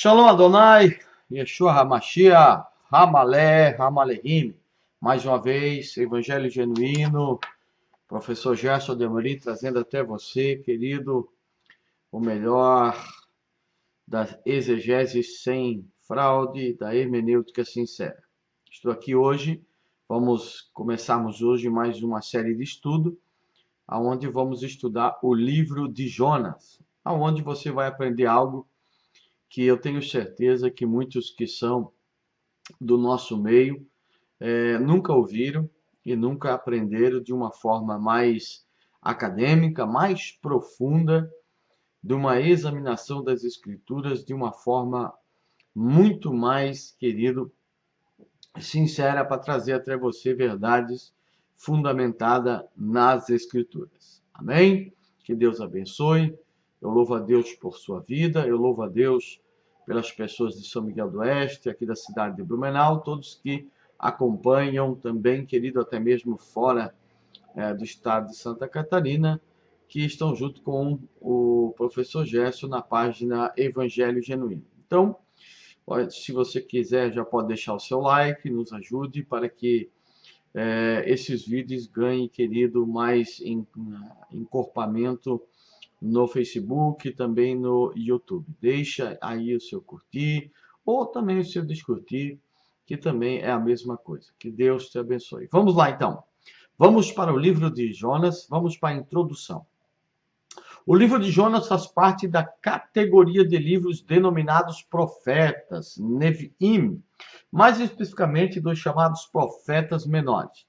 Shalom Adonai, Yeshua HaMashiach, Hamalé, Hamalehim. Mais uma vez, Evangelho Genuíno, professor Gerson Demorim trazendo até você, querido, o melhor da exegese sem fraude, da hermenêutica sincera. Estou aqui hoje, começarmos hoje mais uma série de estudo, onde vamos estudar o livro de Jonas, onde você vai aprender algo que eu tenho certeza que muitos que são do nosso meio nunca ouviram e nunca aprenderam de uma forma mais acadêmica, mais profunda, de uma examinação das Escrituras, de uma forma muito mais, querido, sincera, para trazer até você verdades fundamentadas nas Escrituras. Amém? Que Deus abençoe. Eu louvo a Deus por sua vida, eu louvo a Deus pelas pessoas de São Miguel do Oeste, aqui da cidade de Blumenau, todos que acompanham também, querido, até mesmo fora do estado de Santa Catarina, que estão junto com o professor Gerson na página Evangelho Genuíno. Então, se você quiser, já pode deixar o seu like, nos ajude para que esses vídeos ganhem, querido, mais encorpamento no Facebook e também no YouTube. Deixa aí o seu curtir ou também o seu descurtir, que também é a mesma coisa. Que Deus te abençoe. Vamos lá, então. Vamos para o livro de Jonas, vamos para a introdução. O livro de Jonas faz parte da categoria de livros denominados profetas, Neviim, mais especificamente dos chamados profetas menores.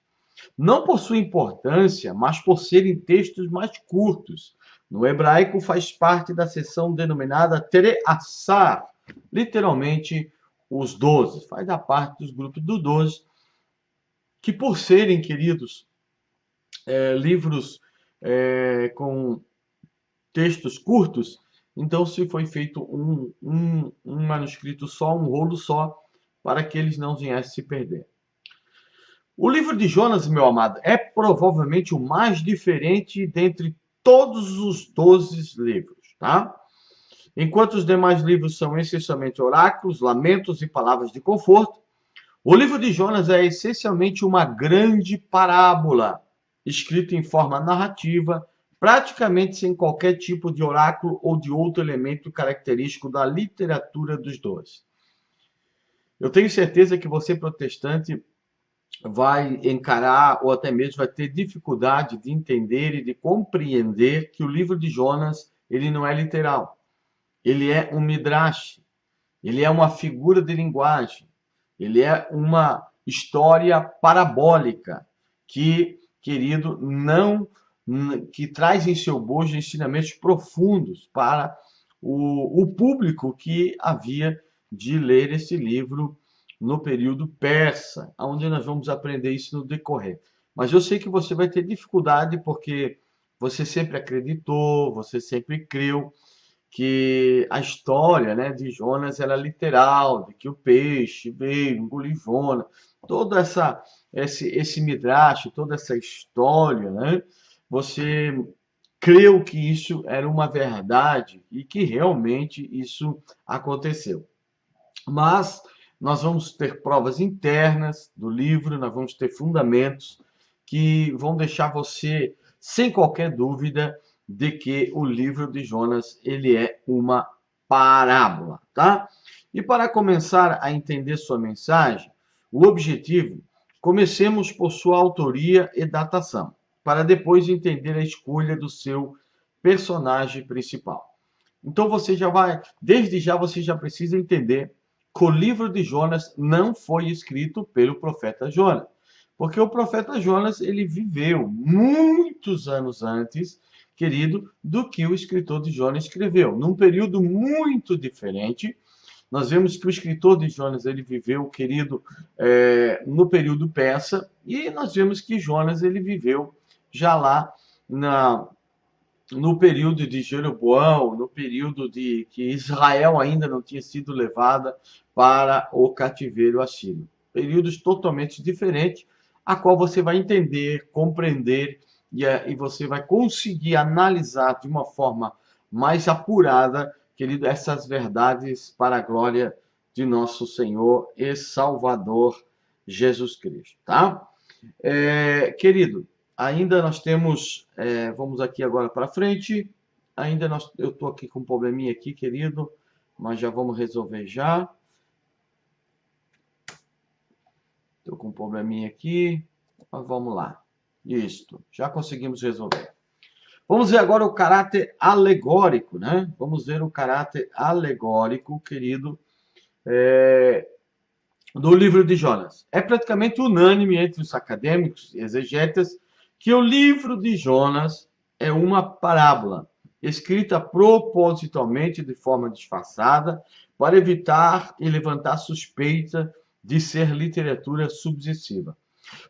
Não por sua importância, mas por serem textos mais curtos. No hebraico faz parte da seção denominada Tere-Assar, literalmente os 12. Faz da parte dos grupos dos 12, que por serem, queridos, livros com textos curtos, então se foi feito um manuscrito só, um rolo só, para que eles não viessem se perder. O livro de Jonas, meu amado, é provavelmente o mais diferente dentre todos os 12 livros, tá? Enquanto os demais livros são essencialmente oráculos, lamentos e palavras de conforto, o livro de Jonas é essencialmente uma grande parábola, escrita em forma narrativa, praticamente sem qualquer tipo de oráculo ou de outro elemento característico da literatura dos 12. Eu tenho certeza que você, protestante, vai encarar ou até mesmo vai ter dificuldade de entender e de compreender que o livro de Jonas, ele não é literal. Ele é um midrash, ele é uma figura de linguagem, ele é uma história parabólica que, querido, que traz em seu bojo ensinamentos profundos para o público que havia de ler esse livro no período persa, onde nós vamos aprender isso no decorrer. Mas eu sei que você vai ter dificuldade porque você sempre acreditou, você sempre creu que a história, né, de Jonas era literal, de que o peixe veio, engoliu Jonas, todo esse midrash, toda essa história, né, você creu que isso era uma verdade e que realmente isso aconteceu. Mas nós vamos ter provas internas do livro, nós vamos ter fundamentos que vão deixar você sem qualquer dúvida de que o livro de Jonas ele é uma parábola, tá? E para começar a entender sua mensagem, o objetivo, comecemos por sua autoria e datação, para depois entender a escolha do seu personagem principal. Então desde já você já precisa entender que o livro de Jonas não foi escrito pelo profeta Jonas, porque o profeta Jonas ele viveu muitos anos antes, querido, do que o escritor de Jonas escreveu, num período muito diferente. Nós vemos que o escritor de Jonas ele viveu, querido, no período persa, e nós vemos que Jonas ele viveu já lá no período de Jeroboão, no período de que Israel ainda não tinha sido levada para o cativeiro assírio. Períodos totalmente diferentes, a qual você vai entender, compreender e você vai conseguir analisar de uma forma mais apurada, querido, essas verdades para a glória de nosso Senhor e Salvador Jesus Cristo, tá? Querido, ainda nós temos, vamos aqui agora para frente, eu estou aqui com um probleminha aqui, querido, mas já vamos resolver já. Estou com um probleminha aqui, mas vamos lá. Isto, já conseguimos resolver. Vamos ver agora o caráter alegórico, né? Vamos ver o caráter alegórico, querido, do livro de Jonas. É praticamente unânime entre os acadêmicos e exegetas que o livro de Jonas é uma parábola, escrita propositalmente de forma disfarçada, para evitar e levantar suspeita de ser literatura subversiva.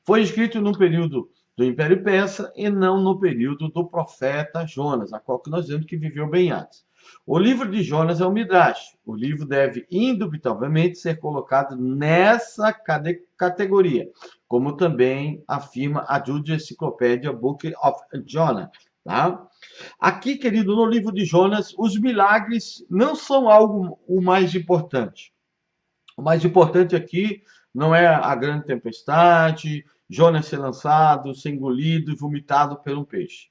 Foi escrito no período do Império Persa e não no período do profeta Jonas, a qual que nós vemos que viveu bem antes. O livro de Jonas é um Midrash. O livro deve, indubitavelmente, ser colocado nessa categoria, como também afirma a Judea Encyclopedia Book of Jonah. Tá? Aqui, querido, no livro de Jonas, os milagres não são algo o mais importante. O mais importante aqui não é a grande tempestade, Jonas ser lançado, ser engolido e vomitado por um peixe.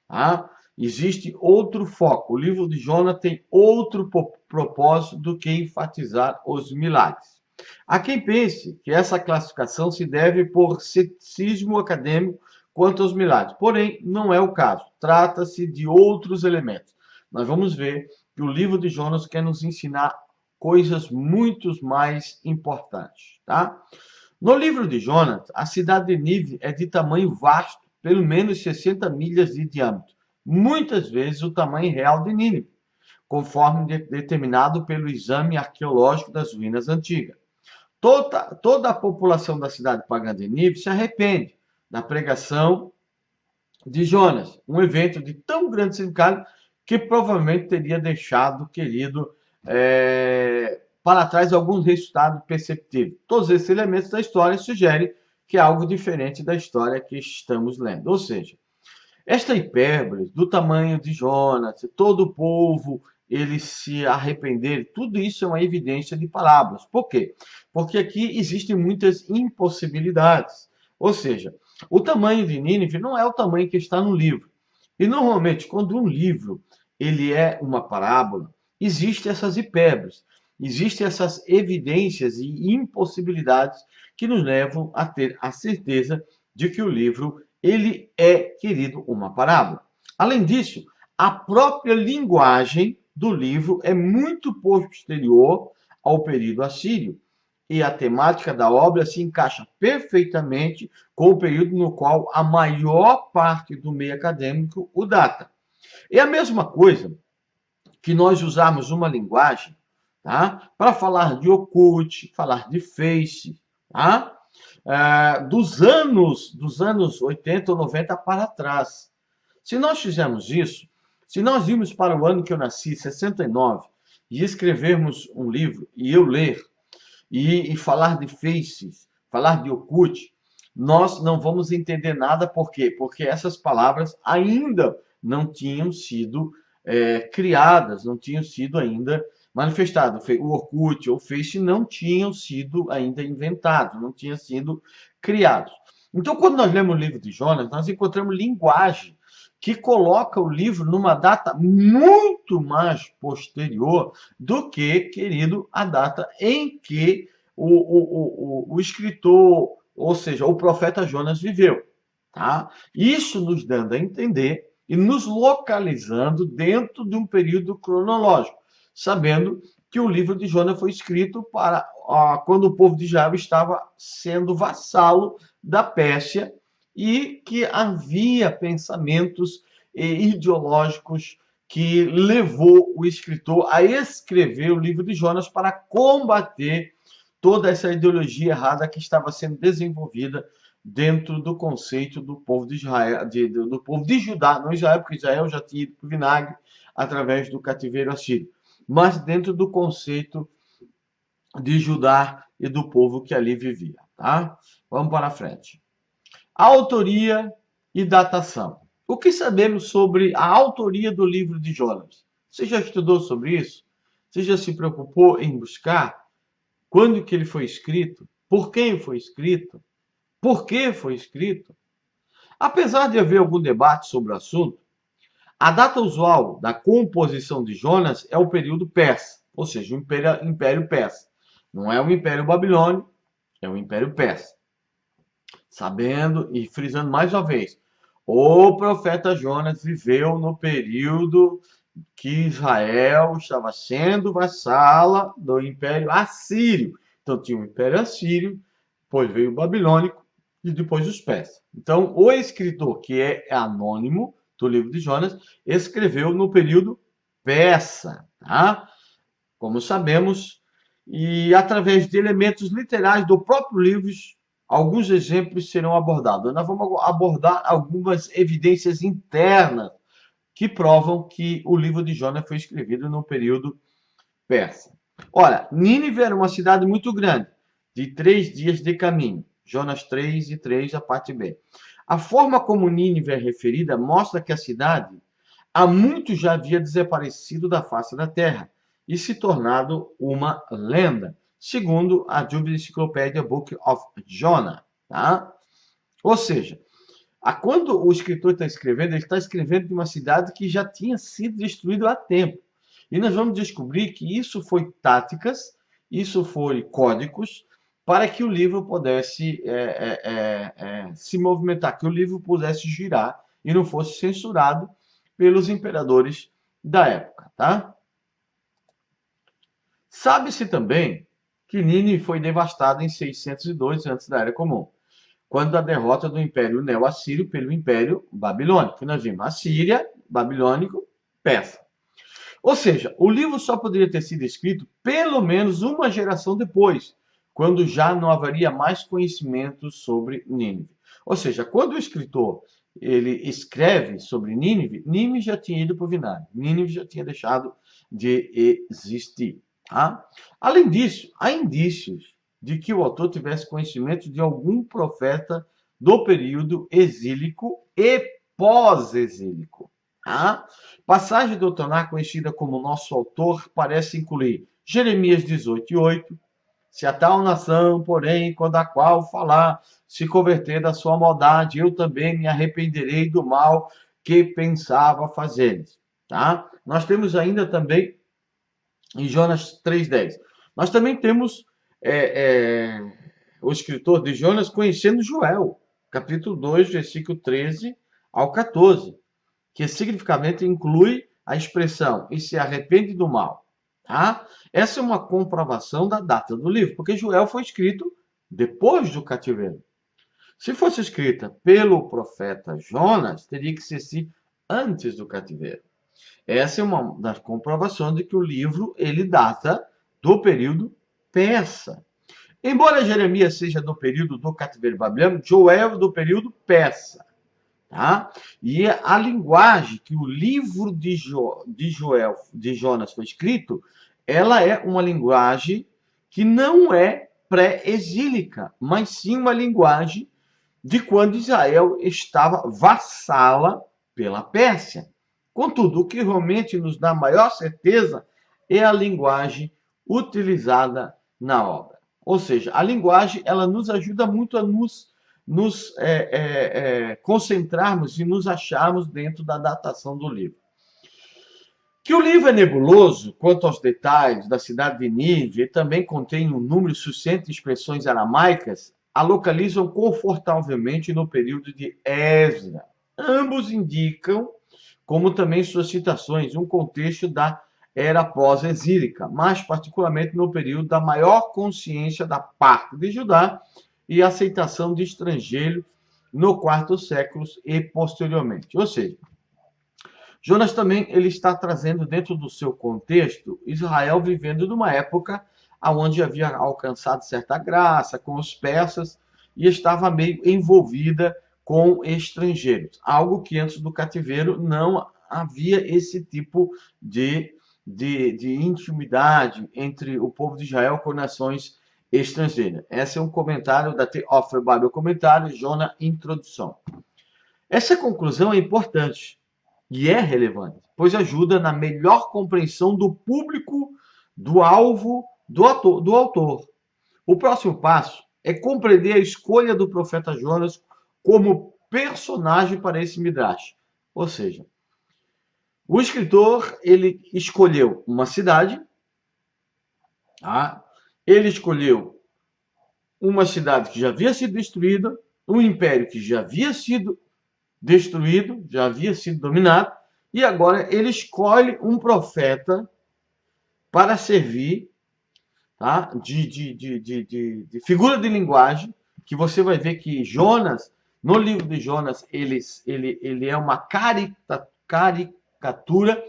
Tá? Existe outro foco. O livro de Jonas tem outro propósito do que enfatizar os milagres. Há quem pense que essa classificação se deve por ceticismo acadêmico quanto aos milagres. Porém, não é o caso. Trata-se de outros elementos. Nós vamos ver que o livro de Jonas quer nos ensinar coisas muito mais importantes, tá? No livro de Jonas, a cidade de Nínive é de tamanho vasto, pelo menos 60 milhas de diâmetro, muitas vezes o tamanho real de Nínive, conforme determinado pelo exame arqueológico das ruínas antigas. Toda a população da cidade pagã de Nínive se arrepende da pregação de Jonas, um evento de tão grande significado que provavelmente teria deixado, querido, para trás alguns resultados perceptíveis. Todos esses elementos da história sugerem que é algo diferente da história que estamos lendo. Ou seja, esta hipérbole do tamanho de Jonas, todo o povo ele se arrepender, tudo isso é uma evidência de parábolas. Por quê? Porque aqui existem muitas impossibilidades. Ou seja, o tamanho de Nínive não é o tamanho que está no livro. E normalmente, quando um livro ele é uma parábola, existem essas hipérboles, existem essas evidências e impossibilidades que nos levam a ter a certeza de que o livro ele é, querido, uma parábola. Além disso, a própria linguagem do livro é muito posterior ao período assírio, e a temática da obra se encaixa perfeitamente com o período no qual a maior parte do meio acadêmico o data. É a mesma coisa que nós usarmos uma linguagem, tá, para falar de Orkut, falar de Face, tá, dos anos 80 ou 90 para trás. Se nós fizermos isso, se nós irmos para o ano que eu nasci, 69, e escrevermos um livro, e eu ler, e falar de Faces, falar de Orkut, nós não vamos entender nada. Por quê? Porque essas palavras ainda não tinham sido criadas, não tinham sido ainda manifestadas. O Orkut ou o Face não tinham sido ainda inventados, não tinham sido criados. Então, quando nós lemos o livro de Jonas, nós encontramos linguagem que coloca o livro numa data muito mais posterior do que, querido, a data em que o escritor, ou seja, o profeta Jonas viveu. Tá? Isso nos dando a entender e nos localizando dentro de um período cronológico, sabendo que o livro de Jonas foi escrito para quando o povo de Israel estava sendo vassalo da Pérsia, e que havia pensamentos ideológicos que levou o escritor a escrever o livro de Jonas para combater toda essa ideologia errada que estava sendo desenvolvida dentro do conceito do povo de Israel, do povo de Judá, não Israel, porque Israel já tinha ido para o vinagre através do cativeiro assírio, mas dentro do conceito de Judá e do povo que ali vivia. Tá? Vamos para frente. Autoria e datação. O que sabemos sobre a autoria do livro de Jonas? Você já estudou sobre isso? Você já se preocupou em buscar quando que ele foi escrito? Por quem foi escrito? Por que foi escrito? Apesar de haver algum debate sobre o assunto, a data usual da composição de Jonas é o período persa, ou seja, o Império Persa. Não é o Império Babilônico, é o Império Persa. Sabendo e frisando mais uma vez, o profeta Jonas viveu no período que Israel estava sendo vassala do Império Assírio. Então tinha o Império Assírio, depois veio o Babilônico e depois os persas. Então o escritor, que é anônimo do livro de Jonas, escreveu no período persa, tá? Como sabemos, e através de elementos literais do próprio livro, alguns exemplos serão abordados. Nós vamos abordar algumas evidências internas que provam que o livro de Jonas foi escrito no período persa. Olha, Nínive era uma cidade muito grande, de 3 dias de caminho. Jonas 3 e 3, a parte B. A forma como Nínive é referida mostra que a cidade há muito já havia desaparecido da face da terra e se tornado uma lenda, segundo a Jubilee Encyclopedia Book of Jonah. Tá? Ou seja, quando o escritor está escrevendo, ele está escrevendo de uma cidade que já tinha sido destruída há tempo. E nós vamos descobrir que isso foi táticas, isso foi códigos, para que o livro pudesse se movimentar, que o livro pudesse girar e não fosse censurado pelos imperadores da época. Tá? Sabe-se também que Nínive foi devastada em 602 antes da Era Comum, quando da derrota do Império Neo-Assírio pelo Império Babilônico, que nós vimos Assíria, Babilônico, Persa. Ou seja, o livro só poderia ter sido escrito pelo menos uma geração depois, quando já não haveria mais conhecimento sobre Nínive. Ou seja, quando o escritor ele escreve sobre Nínive, Nínive já tinha ido para o vinagre, Nínive já tinha deixado de existir. Tá? Além disso, há indícios de que o autor tivesse conhecimento de algum profeta do período exílico e pós-exílico. Tá? Passagem doutrinar conhecida como nosso autor parece incluir Jeremias 18:8. Se a tal nação, porém, quando a qual falar, se converter da sua maldade, eu também me arrependerei do mal que pensava fazer. Tá? Nós temos ainda também em Jonas 3:10. Nós também temos o escritor de Jonas conhecendo Joel, capítulo 2, versículo 13 ao 14, que significativamente inclui a expressão e se arrepende do mal. Tá? Essa é uma comprovação da data do livro, porque Joel foi escrito depois do cativeiro. Se fosse escrita pelo profeta Jonas, teria que ser antes do cativeiro. Essa é uma das comprovações de que o livro ele data do período persa. Embora Jeremias seja do período do cativeiro babilônico, Joel é do período persa. Tá? E a linguagem que o livro de Jonas foi escrito, ela é uma linguagem que não é pré-exílica, mas sim uma linguagem de quando Israel estava vassala pela Pérsia. Contudo, o que realmente nos dá maior certeza é a linguagem utilizada na obra. Ou seja, a linguagem ela nos ajuda muito a nos concentrarmos e nos acharmos dentro da datação do livro. Que o livro é nebuloso quanto aos detalhes da cidade de Nínive e também contém um número suficiente de expressões aramaicas, a localizam confortavelmente no período de Esdras. Ambos indicam, como também suas citações, um contexto da era pós-exílica, mais particularmente no período da maior consciência da parte de Judá e aceitação de estrangeiro no quarto século e posteriormente. Ou seja, Jonas também ele está trazendo dentro do seu contexto Israel vivendo numa época onde havia alcançado certa graça com os persas e estava meio envolvida com estrangeiros, algo que antes do cativeiro não havia esse tipo de intimidade entre o povo de Israel com nações estrangeira. Esse é um comentário da The Offer Bible Comentário, Jonah Introdução. Essa conclusão é importante e é relevante. pois ajuda na melhor compreensão do público, do alvo, do autor. O próximo passo é compreender a escolha do profeta Jonas como personagem para esse Midrash. Ou seja, o escritor, ele escolheu uma cidade, tá? Ele escolheu uma cidade que já havia sido destruída, um império que já havia sido destruído, já havia sido dominado, e agora ele escolhe um profeta para servir, tá? de figura de linguagem, que você vai ver que Jonas, no livro de Jonas, ele é uma caricatura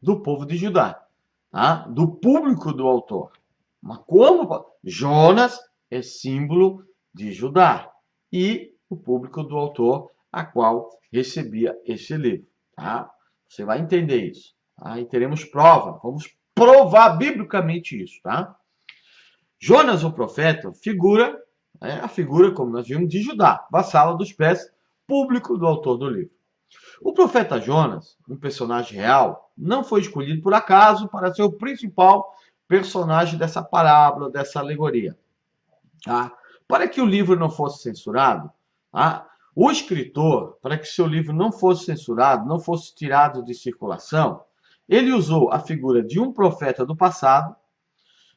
do povo de Judá, tá? Do público do autor. Mas como Jonas é símbolo de Judá e o público do autor a qual recebia esse livro, tá? Você vai entender isso, tá? E teremos prova, vamos provar biblicamente isso, tá? Jonas, o profeta, figura, a figura, como nós vimos, de Judá, vassalo dos pés, público do autor do livro. O profeta Jonas, um personagem real, não foi escolhido por acaso para ser o principal personagem dessa parábola, dessa alegoria. Tá? Para que o livro não fosse censurado, tá? O escritor, para que seu livro não fosse censurado, não fosse tirado de circulação, ele usou a figura de um profeta do passado,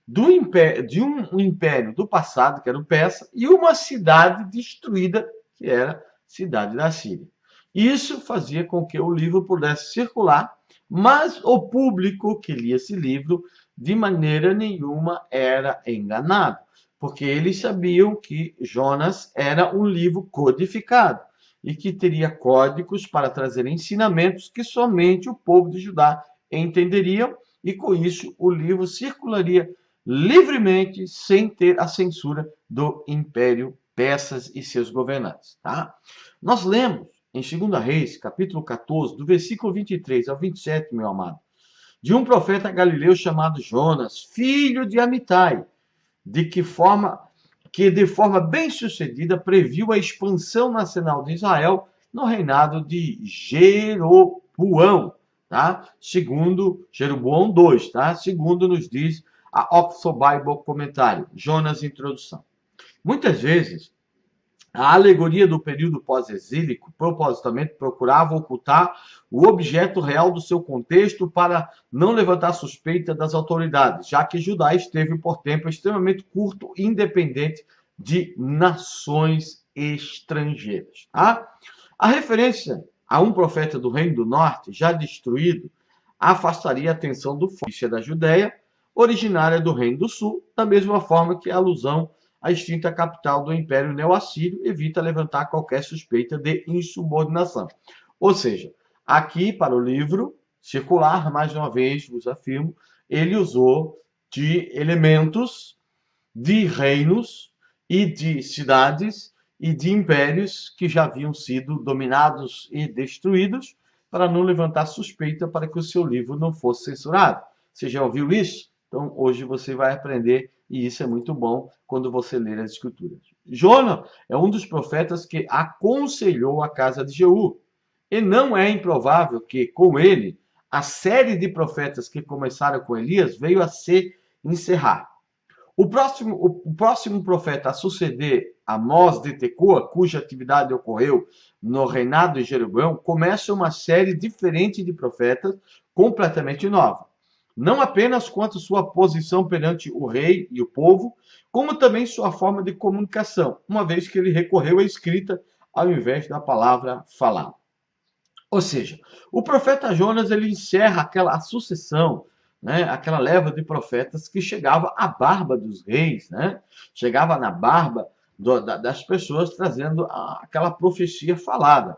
de um império do passado, que era o Persa, e uma cidade destruída, que era a cidade da Síria. Isso fazia com que o livro pudesse circular, mas o público que lia esse livro, de maneira nenhuma, era enganado, porque eles sabiam que Jonas era um livro codificado e que teria códigos para trazer ensinamentos que somente o povo de Judá entenderia, e com isso o livro circularia livremente, sem ter a censura do Império Persas e seus governantes. Tá? Nós lemos em 2 Reis, capítulo 14, do versículo 23 ao 27, meu amado, de um profeta galileu chamado Jonas, filho de Amitai, de forma bem-sucedida previu a expansão nacional de Israel no reinado de Jeroboão, tá? Segundo Jeroboão II, tá? Segundo nos diz a Oxford Bible Comentário, Jonas Introdução. Muitas vezes, a alegoria do período pós-exílico propositalmente procurava ocultar o objeto real do seu contexto para não levantar suspeita das autoridades, já que Judá esteve por tempo extremamente curto e independente de nações estrangeiras. Tá? A referência a um profeta do Reino do Norte, já destruído, afastaria a atenção do foco da Judéia, originária do Reino do Sul, da mesma forma que a alusão à extinta capital do Império Neo-Assírio evita levantar qualquer suspeita de insubordinação. Ou seja, aqui para o livro circular, mais uma vez vos afirmo, ele usou de elementos de reinos e de cidades e de impérios que já haviam sido dominados e destruídos para não levantar suspeita para que o seu livro não fosse censurado. Você já ouviu isso? Então, hoje você vai aprender, e isso é muito bom quando você ler as Escrituras. Jonas é um dos profetas que aconselhou a casa de Jeú. E não é improvável que, com ele, a série de profetas que começaram com Elias veio a se encerrar. O próximo profeta a suceder Amós de Tecoa, cuja atividade ocorreu no reinado de Jeroboão, começa uma série diferente de profetas completamente nova. Não apenas quanto sua posição perante o rei e o povo, como também sua forma de comunicação, uma vez que ele recorreu à escrita ao invés da palavra falada. Ou seja, o profeta Jonas ele encerra aquela sucessão, né, aquela leva de profetas que chegava à barba dos reis, né, chegava na barba das pessoas trazendo aquela profecia falada.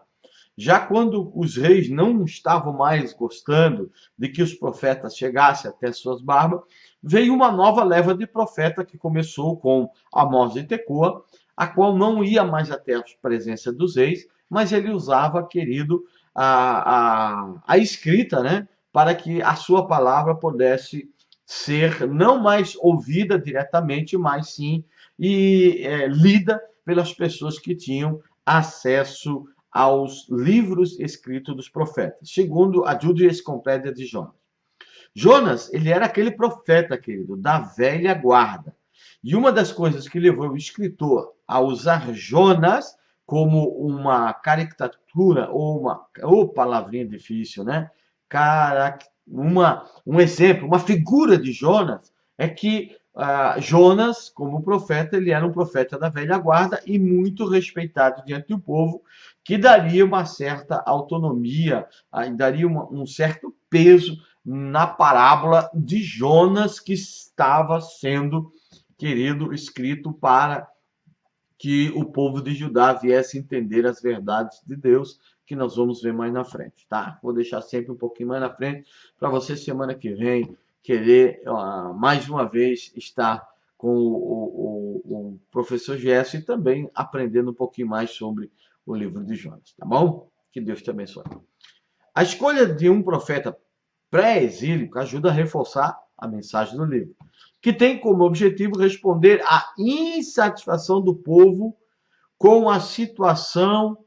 Já quando os reis não estavam mais gostando de que os profetas chegassem até suas barbas, veio uma nova leva de profeta que começou com Amós de Tecoa, a qual não ia mais até a presença dos reis, mas ele usava, querido, a escrita, né, para que a sua palavra pudesse ser não mais ouvida diretamente, mas sim lida pelas pessoas que tinham acesso aos livros escritos dos profetas, segundo a Judaische Compêdia de Jonas. Jonas, ele era aquele profeta, querido, da velha guarda. E uma das coisas que levou o escritor a usar Jonas como uma caricatura, ou palavrinha difícil, né? Um exemplo, uma figura de Jonas, é que Jonas, como profeta, ele era um profeta da velha guarda e muito respeitado diante do povo, que daria uma certa autonomia, daria um certo peso na parábola de Jonas que estava sendo, querido, escrito para que o povo de Judá viesse entender as verdades de Deus, que nós vamos ver mais na frente, tá? Vou deixar sempre um pouquinho mais na frente para você, semana que vem, querer mais uma vez estar com o professor Gerson e também aprendendo um pouquinho mais sobre o livro de Jonas, tá bom? Que Deus te abençoe. A escolha de um profeta pré-exílico ajuda a reforçar a mensagem do livro, que tem como objetivo responder à insatisfação do povo com a situação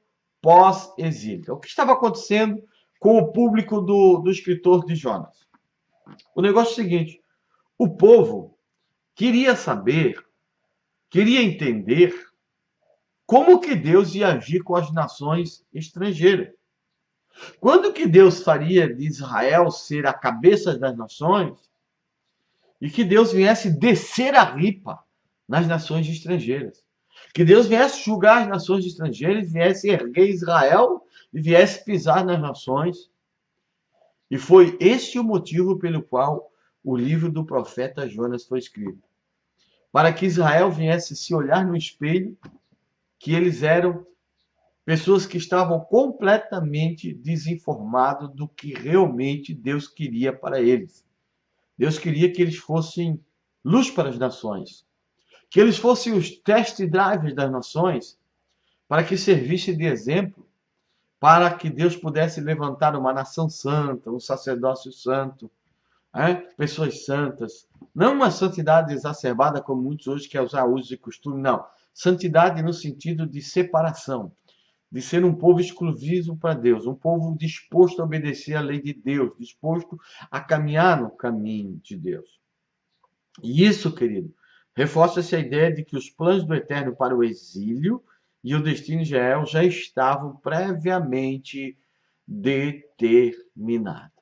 pós-exílio. O que estava acontecendo com o público do escritor de Jonas? O negócio é o seguinte: o povo queria saber, queria entender como que Deus ia agir com as nações estrangeiras. Quando que Deus faria de Israel ser a cabeça das nações e que Deus viesse descer a ripa nas nações estrangeiras? Que Deus viesse julgar as nações estrangeiras, viesse erguer Israel e viesse pisar nas nações. E foi este o motivo pelo qual o livro do profeta Jonas foi escrito. Para que Israel viesse se olhar no espelho, que eles eram pessoas que estavam completamente desinformados do que realmente Deus queria para eles. Deus queria que eles fossem luz para as nações, que eles fossem os test drives das nações, para que servisse de exemplo, para que Deus pudesse levantar uma nação santa, um sacerdócio santo, pessoas santas. Não uma santidade exacerbada, como muitos hoje querem usar uso e costume, não. Santidade no sentido de separação, de ser um povo exclusivo para Deus, um povo disposto a obedecer à lei de Deus, disposto a caminhar no caminho de Deus. E isso, querido, reforça-se a ideia de que os planos do Eterno para o exílio e o destino de Israel já estavam previamente determinados.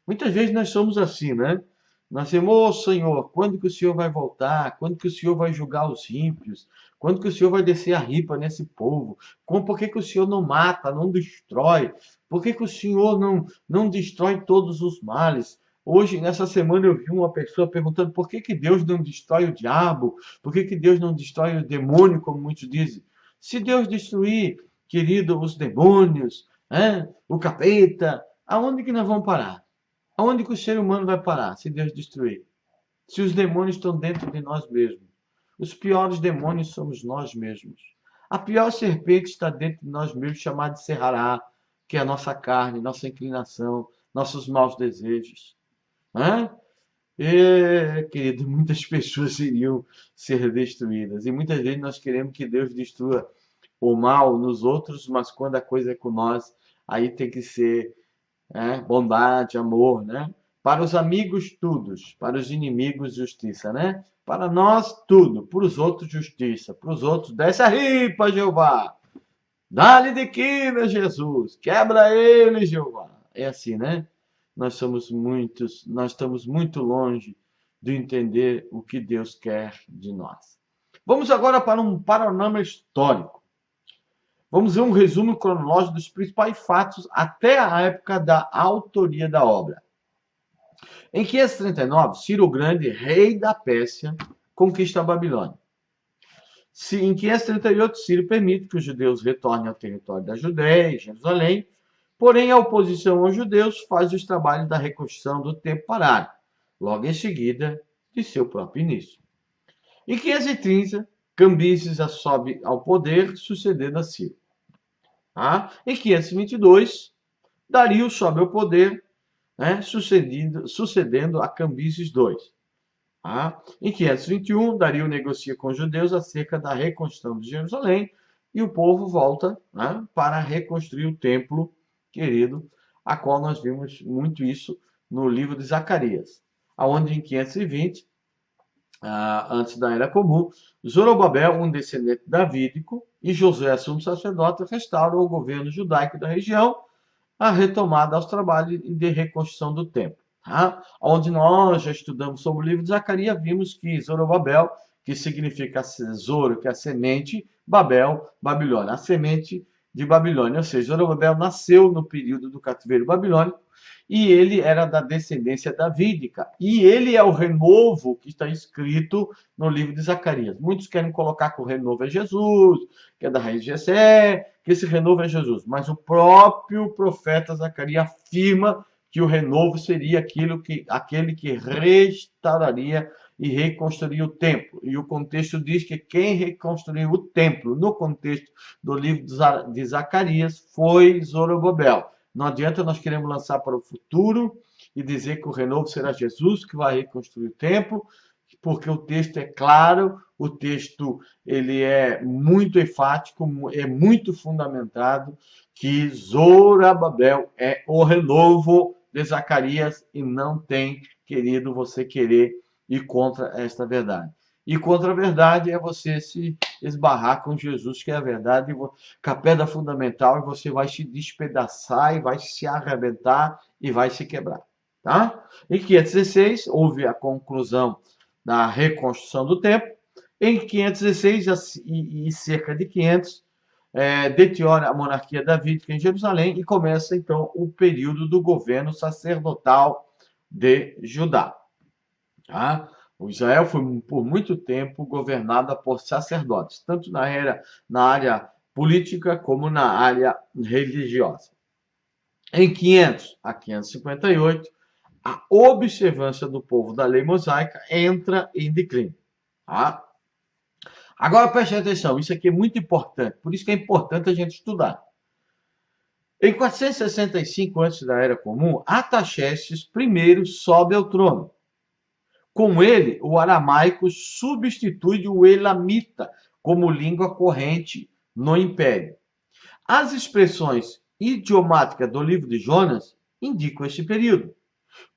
Muitas vezes nós somos assim, né? Nós dizemos: ô Senhor, quando que o Senhor vai voltar? Quando que o Senhor vai julgar os ímpios? Quando que o Senhor vai descer a ripa nesse povo? Por que que o Senhor não mata, não destrói? Por que que o Senhor não destrói todos os males? Hoje, nessa semana, eu vi uma pessoa perguntando por que que Deus não destrói o diabo? Por que que Deus não destrói o demônio, como muitos dizem? Se Deus destruir, querido, os demônios, o capeta, aonde que nós vamos parar? Aonde que o ser humano vai parar se Deus destruir? Se os demônios estão dentro de nós mesmos. Os piores demônios somos nós mesmos. A pior serpente está dentro de nós mesmos, chamada de Serrará, que é a nossa carne, nossa inclinação, nossos maus desejos. Querido, muitas pessoas iriam ser destruídas. E muitas vezes nós queremos que Deus destrua o mal nos outros, mas quando a coisa é com nós, aí tem que ser bondade, amor, né? Para os amigos, tudo. Para os inimigos, justiça, né? Para nós, tudo. Para os outros, justiça. Para os outros, desce a ripa, Jeová. Dá-lhe de quina, Jesus. Quebra ele, Jeová. É assim, né? Nós estamos muito longe de entender o que Deus quer de nós. Vamos agora para um panorama histórico. Vamos ver um resumo cronológico dos principais fatos até a época da autoria da obra. Em 539, Ciro o Grande, rei da Pérsia, conquista a Babilônia. Em 538, Ciro permite que os judeus retornem ao território da Judéia e Jerusalém, porém a oposição aos judeus faz os trabalhos da reconstrução do templo parar, logo em seguida de seu próprio início. Em 530, Cambises sobe ao poder, sucedendo a Ciro. Em 522, Dario sobe ao poder, sucedendo a Cambises II. Em 521, Dario negocia com os judeus acerca da reconstrução de Jerusalém, e o povo volta, né, para reconstruir o templo, querido, a qual nós vimos muito isso no livro de Zacarias, aonde em 520, antes da Era Comum, Zorobabel, um descendente davídico, e Josué, sumo sacerdote, restauram o governo judaico da região, a retomada aos trabalhos de reconstrução do templo. Tá? Onde nós já estudamos sobre o livro de Zacarias, vimos que Zorobabel, que significa Zoro, que é a semente, Babel, Babilônia, a semente de Babilônia. Ou seja, Zorobabel nasceu no período do cativeiro babilônico e ele era da descendência davídica. E ele é o renovo que está escrito no livro de Zacarias. Muitos querem colocar que o renovo é Jesus, que é da raiz de Jessé, que esse renovo é Jesus. Mas o próprio profeta Zacarias afirma que o renovo seria aquele que restauraria e reconstruiria o templo. E o contexto diz que quem reconstruiu o templo, no contexto do livro de Zacarias, foi Zorobabel. Não adianta nós queremos lançar para o futuro e dizer que o renovo será Jesus que vai reconstruir o templo, porque o texto é claro, o texto ele é muito enfático, é muito fundamentado, que Zorobabel é o renovo de Zacarias e não tem, querido, você querer ir contra esta verdade. E contra a verdade é você se esbarrar com Jesus, que é a verdade, com a pedra fundamental, e você vai se despedaçar, e vai se arrebentar, e vai se quebrar. Tá? Em 516, houve a conclusão da reconstrução do templo. Em 516 e cerca de 500, deteriora a monarquia davídica em Jerusalém e começa, então, o período do governo sacerdotal de Judá. Tá? O Israel foi, por muito tempo, governada por sacerdotes, tanto na área política como na área religiosa. Em 500 a 558, a observância do povo da lei mosaica entra em declínio. Tá? Agora preste atenção, isso aqui é muito importante, por isso que é importante a gente estudar. Em 465 a.C. da Era Comum, Artaxerxes I sobe ao trono. Com ele, o aramaico substitui o elamita como língua corrente no Império. As expressões idiomáticas do livro de Jonas indicam este período.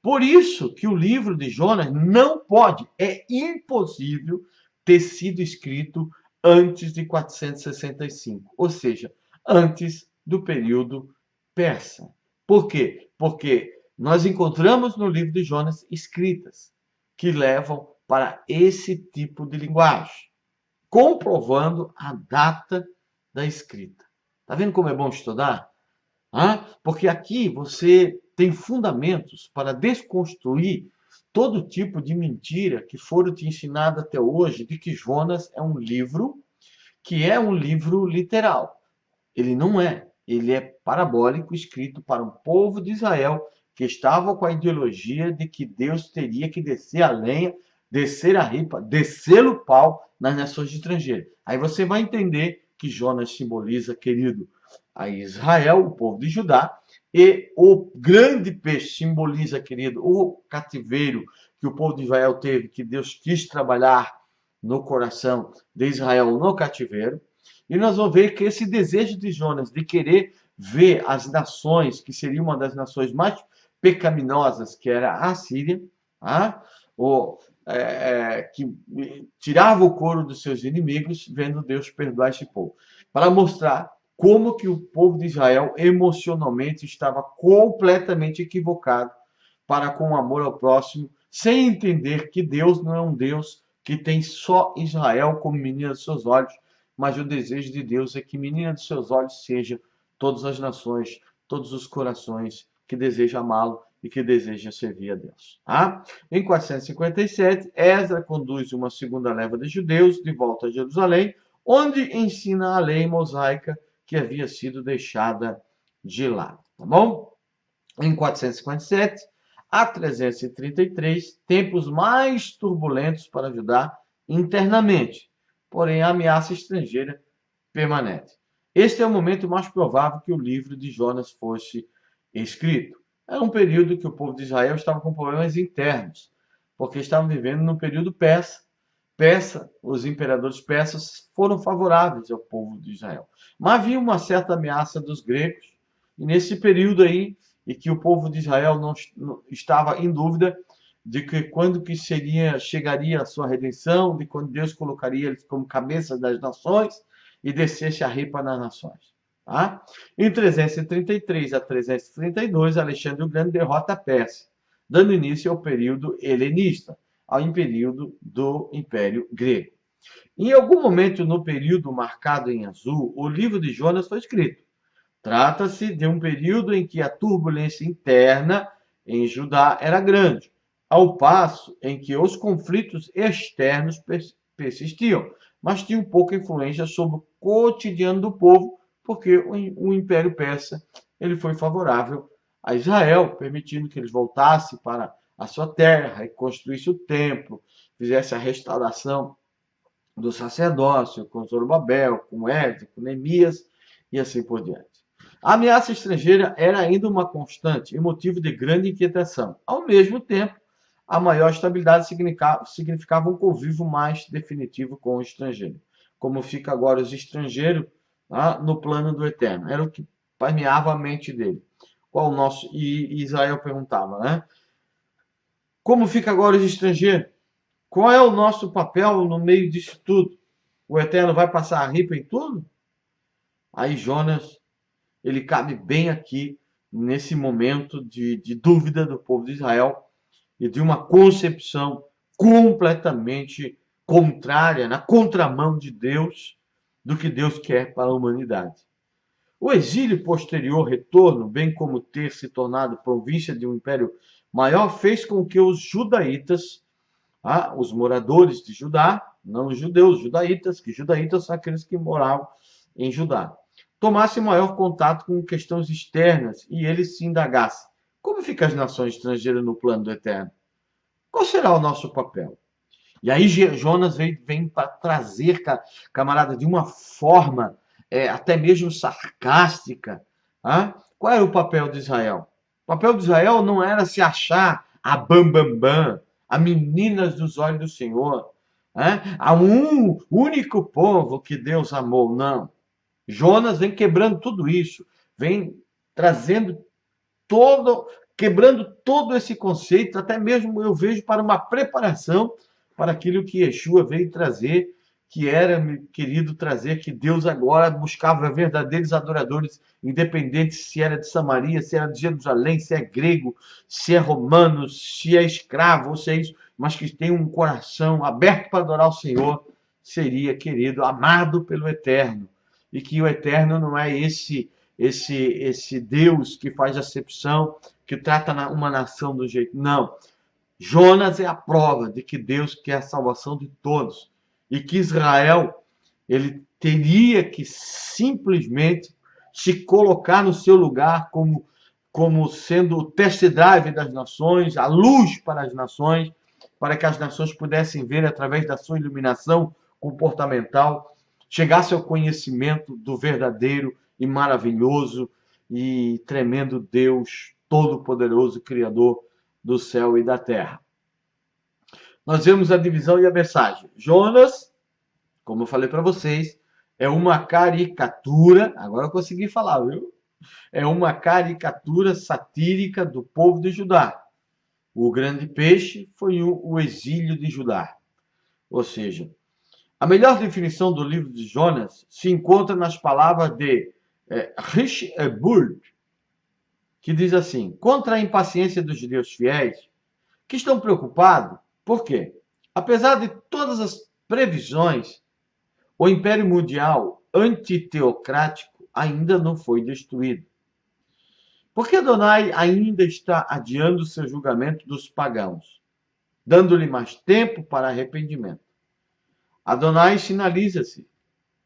Por isso que o livro de Jonas não pode, é impossível ter sido escrito antes de 465, ou seja, antes do período persa. Por quê? Porque nós encontramos no livro de Jonas escritas que levam para esse tipo de linguagem, comprovando a data da escrita. Tá vendo como é bom estudar? Porque aqui você tem fundamentos para desconstruir todo tipo de mentira que foram te ensinado até hoje, de que Jonas é um livro que é um livro literal. Ele não é. Ele é parabólico, escrito para um povo de Israel que estava com a ideologia de que Deus teria que descer a lenha, descer a ripa, descer o pau nas nações estrangeiras. Aí você vai entender que Jonas simboliza, querido, a Israel, o povo de Judá, e o grande peixe simboliza, querido, o cativeiro que o povo de Israel teve, que Deus quis trabalhar no coração de Israel no cativeiro. E nós vamos ver que esse desejo de Jonas de querer ver as nações, que seria uma das nações mais pecaminosas, que era a Síria, que tirava o couro dos seus inimigos, vendo Deus perdoar esse povo. Para mostrar como que o povo de Israel emocionalmente estava completamente equivocado para com o amor ao próximo, sem entender que Deus não é um Deus que tem só Israel como menina dos seus olhos, mas o desejo de Deus é que menina dos seus olhos seja todas as nações, todos os corações que desejam amá-lo e que desejam servir a Deus. Em 457, Esdras conduz uma segunda leva de judeus de volta a Jerusalém, onde ensina a lei mosaica que havia sido deixada de lado. Tá bom? Em 457 a 333, tempos mais turbulentos para Judá internamente, porém a ameaça estrangeira permanece. Este é o momento mais provável que o livro de Jonas fosse escrito. Era um período que o povo de Israel estava com problemas internos, porque estavam vivendo no período persa, os imperadores persas foram favoráveis ao povo de Israel. Mas havia uma certa ameaça dos gregos, e nesse período aí, em que o povo de Israel não estava em dúvida de que quando que chegaria a sua redenção, de quando Deus colocaria eles como cabeça das nações e descesse a ripa nas nações. Tá? Em 333 a 332, Alexandre o Grande derrota a Pérsia, dando início ao período helenista, ao período do Império Grego. Em algum momento no período marcado em azul, o livro de Jonas foi escrito. Trata-se de um período em que a turbulência interna em Judá era grande, ao passo em que os conflitos externos persistiam, mas tinham pouca influência sobre o cotidiano do povo, porque o Império Persa ele foi favorável a Israel, permitindo que eles voltassem para a sua terra, reconstruísse o templo, fizesse a restauração do sacerdócio, com Zorobabel, com Esdras, com Neemias e assim por diante. A ameaça estrangeira era ainda uma constante e motivo de grande inquietação. Ao mesmo tempo, a maior estabilidade significava um convívio mais definitivo com o estrangeiro. Como fica agora os estrangeiros, tá, no plano do eterno. Era o que permeava a mente dele. Qual o nosso... E Israel perguntava, né? Como fica agora os estrangeiros? Qual é o nosso papel no meio disso tudo? O eterno vai passar a ripa em tudo? Aí Jonas, ele cabe bem aqui, nesse momento de dúvida do povo de Israel e de uma concepção completamente contrária, na contramão de Deus, do que Deus quer para a humanidade. O exílio posterior retorno, bem como ter se tornado província de um império maior, fez com que os judaítas, os moradores de Judá, não os judeus, os judaítas, que judaítas são aqueles que moravam em Judá, tomassem maior contato com questões externas e eles se indagassem: como ficam as nações estrangeiras no plano do eterno? Qual será o nosso papel? E aí Jonas vem para trazer, camarada, de uma forma até mesmo sarcástica. Qual era o papel de Israel? O papel de Israel não era se achar a bambambam, a meninas dos olhos do Senhor, a um único povo que Deus amou. Não. Jonas vem quebrando tudo isso, vem trazendo quebrando todo esse conceito, até mesmo eu vejo para uma preparação para aquilo que Yeshua veio trazer, que era, meu querido, trazer que Deus agora buscava verdadeiros adoradores, independente se era de Samaria, se era de Jerusalém, se é grego, se é romano, se é escravo, ou se é isso, mas que tem um coração aberto para adorar o Senhor, seria, querido, amado pelo Eterno. E que o Eterno não é esse Deus que faz acepção, que trata uma nação do jeito. Não. Jonas é a prova de que Deus quer a salvação de todos. E que Israel, ele teria que simplesmente se colocar no seu lugar como sendo o test drive das nações, a luz para as nações, para que as nações pudessem ver através da sua iluminação comportamental, chegasse ao conhecimento do verdadeiro e maravilhoso e tremendo Deus Todo-Poderoso, Criador do céu e da terra. Nós vemos a divisão e a mensagem. Jonas, como eu falei para vocês, é uma caricatura, agora eu consegui falar, viu? É uma caricatura satírica do povo de Judá. O grande peixe foi o exílio de Judá. Ou seja, a melhor definição do livro de Jonas se encontra nas palavras de Rish Burd, que diz assim: contra a impaciência dos judeus fiéis, que estão preocupados, por quê? Apesar de todas as previsões, o Império Mundial antiteocrático ainda não foi destruído. Por que Adonai ainda está adiando seu julgamento dos pagãos, dando-lhe mais tempo para arrependimento? Adonai sinaliza-se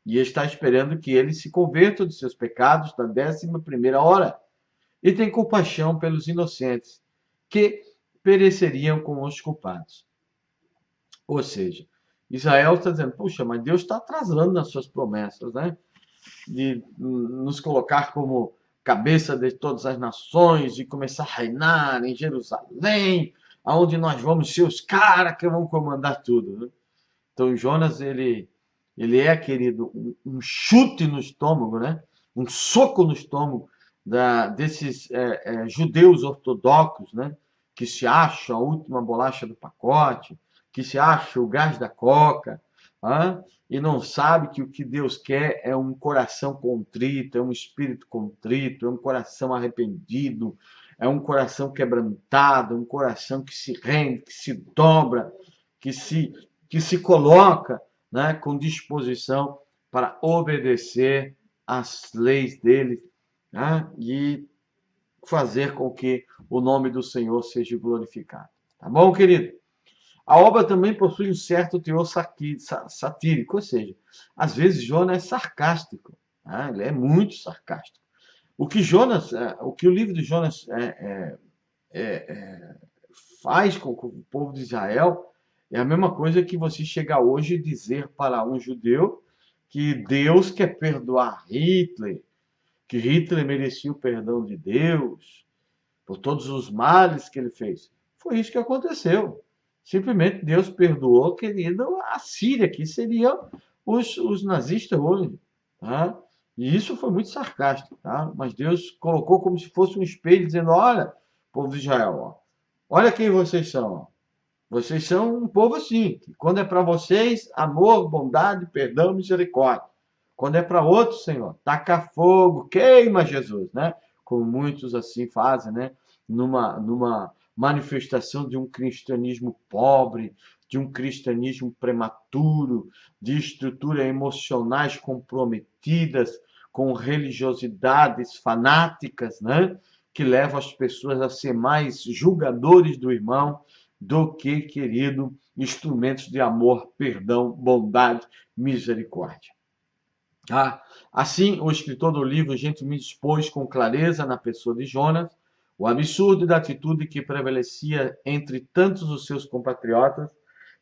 e está esperando que eles se convertam de seus pecados na 11ª hora e tem compaixão pelos inocentes, que pereceriam com os culpados. Ou seja, Israel está dizendo: puxa, mas Deus está atrasando nas suas promessas, né? De nos colocar como cabeça de todas as nações e começar a reinar em Jerusalém, aonde nós vamos ser os caras que vão comandar tudo, né? Então Jonas, ele é, querido, um chute no estômago, né? Um soco no estômago desses judeus ortodoxos, né? Que se acham a última bolacha do pacote, que se acham o gás da coca, e não sabe que o que Deus quer é um coração contrito, é um espírito contrito, é um coração arrependido, é um coração quebrantado, um coração que se rende, que se dobra, que se, que se coloca, né, com disposição para obedecer às leis dele, né, e fazer com que o nome do Senhor seja glorificado. Tá bom, querido? A obra também possui um certo teor satírico, ou seja, às vezes Jonas é sarcástico, né? Ele é muito sarcástico. O que o livro de Jonas faz com o povo de Israel é a mesma coisa que você chegar hoje e dizer para um judeu que Deus quer perdoar Hitler, que Hitler merecia o perdão de Deus por todos os males que ele fez. Foi isso que aconteceu. Simplesmente Deus perdoou, querido, a Síria, que seriam os nazistas hoje. Tá? E isso foi muito sarcástico. Tá? Mas Deus colocou como se fosse um espelho, dizendo: olha, povo de Israel, ó, olha quem vocês são. Ó. Vocês são um povo assim, que quando é para vocês, amor, bondade, perdão, misericórdia. Quando é para outros, Senhor, taca fogo, queima Jesus, né? Como muitos assim fazem, né? Numa manifestação de um cristianismo pobre, de um cristianismo prematuro, de estruturas emocionais comprometidas, com religiosidades fanáticas, né? Que levam as pessoas a ser mais julgadores do irmão do que, querido, instrumentos de amor, perdão, bondade, misericórdia. Assim, o escritor do livro gentilmente expôs com clareza na pessoa de Jonas o absurdo da atitude que prevalecia entre tantos os seus compatriotas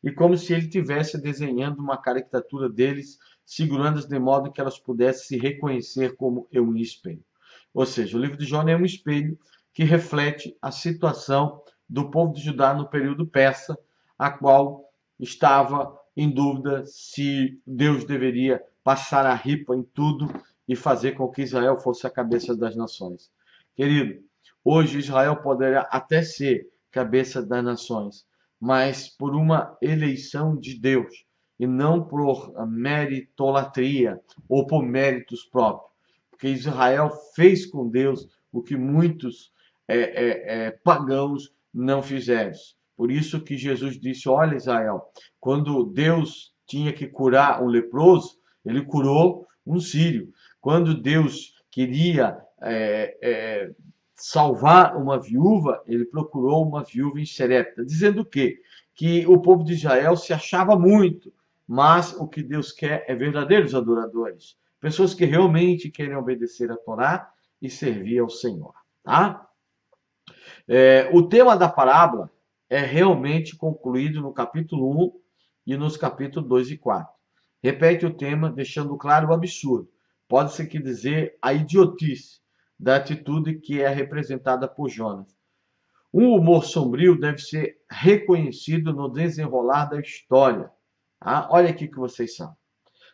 e como se ele tivesse desenhando uma caricatura deles, segurando-as de modo que elas pudessem se reconhecer como um espelho. Ou seja, o livro de Jonas é um espelho que reflete a situação do povo de Judá no período persa, a qual estava em dúvida se Deus deveria passar a ripa em tudo e fazer com que Israel fosse a cabeça das nações. Querido, hoje Israel poderia até ser cabeça das nações, mas por uma eleição de Deus e não por meritolatria ou por méritos próprios. Porque Israel fez com Deus o que muitos pagãos não fizeram. Por isso que Jesus disse: olha, Israel, quando Deus tinha que curar um leproso, ele curou um sírio. Quando Deus queria salvar uma viúva, ele procurou uma viúva em Serepta, dizendo o quê? Que o povo de Israel se achava muito, mas o que Deus quer é verdadeiros adoradores, pessoas que realmente querem obedecer a Torá e servir ao Senhor. Tá? O tema da parábola é realmente concluído no capítulo 1 e nos capítulos 2 e 4. Repete o tema, deixando claro o absurdo. Pode-se que dizer a idiotice da atitude que é representada por Jonas. Um humor sombrio deve ser reconhecido no desenrolar da história. Tá? Olha aqui que vocês são.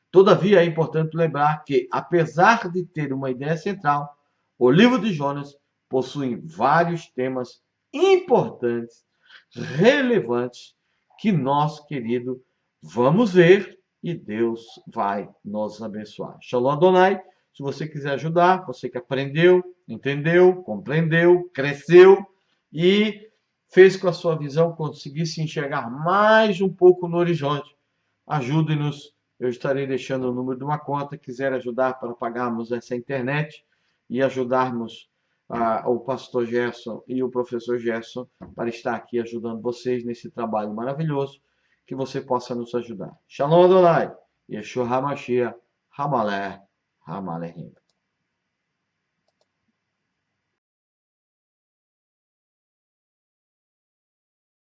Todavia, é importante lembrar que, apesar de ter uma ideia central, o livro de Jonas possui vários temas importantes, relevantes, que nós, querido, vamos ver e Deus vai nos abençoar. Shalom Adonai. Se você quiser ajudar, você que aprendeu, entendeu, compreendeu, cresceu e fez com a sua visão conseguir se enxergar mais um pouco no horizonte, ajude-nos. Eu estarei deixando o número de uma conta. Quiser ajudar para pagarmos essa internet e ajudarmos o pastor Gerson e o professor Gerson para estar aqui ajudando vocês nesse trabalho maravilhoso, que você possa nos ajudar. Shalom Adonai, Yeshua HaMashiach, Hamaleh, Hamalehim.